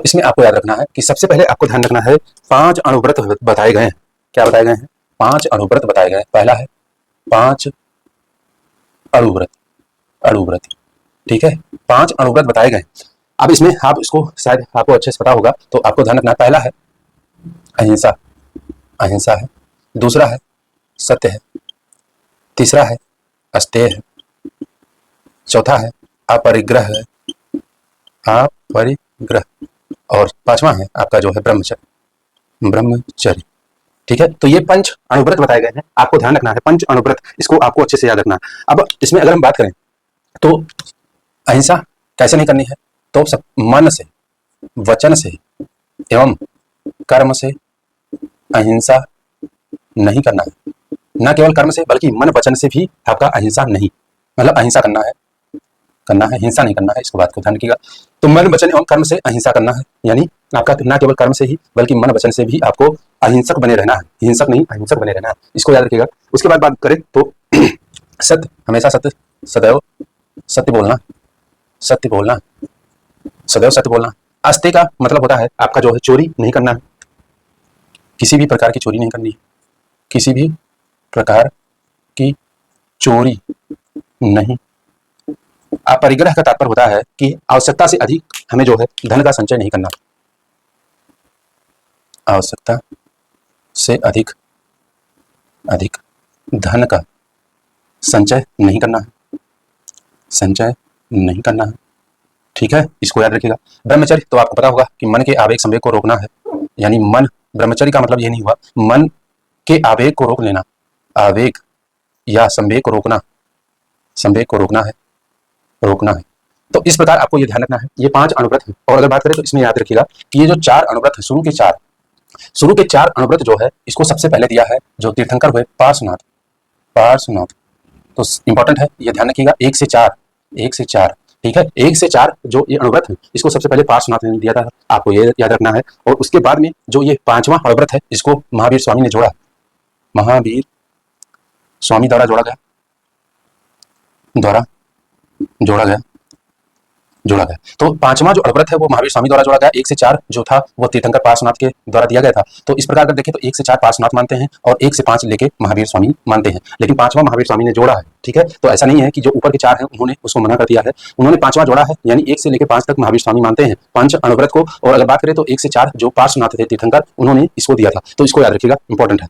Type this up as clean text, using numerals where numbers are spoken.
इसमें आपको याद रखना है कि सबसे पहले आपको ध्यान रखना है 5 अणुव्रत बताए गए हैं। क्या बताए गए हैं? 5 अणुव्रत बताए गए हैं। पहला है 5 अणुव्रत, अणुव्रत, ठीक है, 5 अणुव्रत बताए गए। अब इसमें आप इसको शायद आपको अच्छे से पता होगा, तो आपको ध्यान रखना है। पहला है अहिंसा, अहिंसा है। दूसरा है सत्य है। तीसरा है अस्तेय है। चौथा है अपरिग्रह है, अपरिग्रह। और पांचवा है आपका जो है ब्रह्मचर्य, ब्रह्मचर्य, ठीक है। तो ये 5 अणुव्रत बताए गए हैं, आपको ध्यान रखना है 5 अणुव्रत, इसको आपको अच्छे से याद रखना है। अब इसमें अगर हम बात करें तो अहिंसा कैसे नहीं करनी है, तो सब मन से, वचन से एवं कर्म से अहिंसा नहीं करना है। न केवल कर्म से बल्कि मन वचन से भी आपका अहिंसा नहीं, मतलब अहिंसा करना है, करना है, हिंसा नहीं करना है। इसको बात को ध्यान रखिएगा। तो मन वचन एवं कर्म से अहिंसा करना है, यानी आपका न केवल कर्म से ही बल्कि मन वचन से भी आपको अहिंसक बने रहना है, हिंसक नहीं अहिंसक बने रहना है, इसको याद रखिएगा। उसके बाद बात करें तो सत्य, हमेशा सत्य, सदैव सत्य बोलना, सत्य बोलना, सदैव सत्य बोलना। अस्तेय का मतलब होता है आपका जो है चोरी नहीं करना है, किसी भी प्रकार की चोरी नहीं करनी है, किसी भी प्रकार की चोरी नहीं। अपरिग्रह का तात्पर्य होता है कि आवश्यकता से अधिक हमें जो है धन का संचय नहीं करना, आवश्यकता से अधिक अधिक धन का संचय नहीं करना है, संचय नहीं करना है, ठीक है, इसको याद रखिएगा। ब्रह्मचर्य तो आपको पता होगा कि मन के आवेग संवेग को रोकना है, यानी मन, ब्रह्मचर्य का मतलब ये नहीं हुआ मन के आवेग को रोक लेना, आवेग या संवेग को रोकना, संवेग को रोकना है, रोकना है। तो इस प्रकार आपको ये ध्यान रखना है। ये 5 अणुव्रत हैं। और अगर बात करें तो इसमें याद रखिएगा कि ये जो 4 अणुव्रत है, शुरू के 4 अणुव्रत जो है, इसको सबसे पहले दिया है जो तीर्थंकर हुए पार्श्वनाथ, पार्श्वनाथ। तो इंपॉर्टेंट है, ये ध्यान रखिएगा। 1 से 4, 1 से 4, ठीक है, 1 से 4 जो ये अणुव्रत है, इसको सबसे पहले पार्श्वनाथ ने दिया था, आपको ये याद रखना है। और उसके बाद में जो ये 5वां अणुव्रत है, इसको महावीर स्वामी ने जोड़ा, महावीर स्वामी द्वारा जोड़ा गया, द्वारा जोड़ा गया, जोड़ा गया। तो 5वां जो अणुव्रत है वो महावीर स्वामी द्वारा जोड़ा गया। 1 से 4 जो था वो तीर्थंकर पार्श्वनाथ के द्वारा दिया गया था। तो इस प्रकार अगर देखें तो 1 से 4 पार्श्वनाथ मानते हैं और 1 से 5 लेके महावीर स्वामी मानते हैं, लेकिन 5वां महावीर स्वामी ने जोड़ा है, ठीक है। तो ऐसा नहीं है कि जो ऊपर के 4 हैं उन्होंने उसको मना कर दिया है, उन्होंने 5वां जोड़ा है, यानी 1 से लेकर 5 तक महावीर स्वामी मानते हैं 5 अणुव्रत को। और अगर बात करें तो 1 से 4 जो पार्श्वनाथ थे तीर्थंकर, उन्होंने इसको दिया था। तो इसको याद रखिएगा, इंपॉर्टेंट है।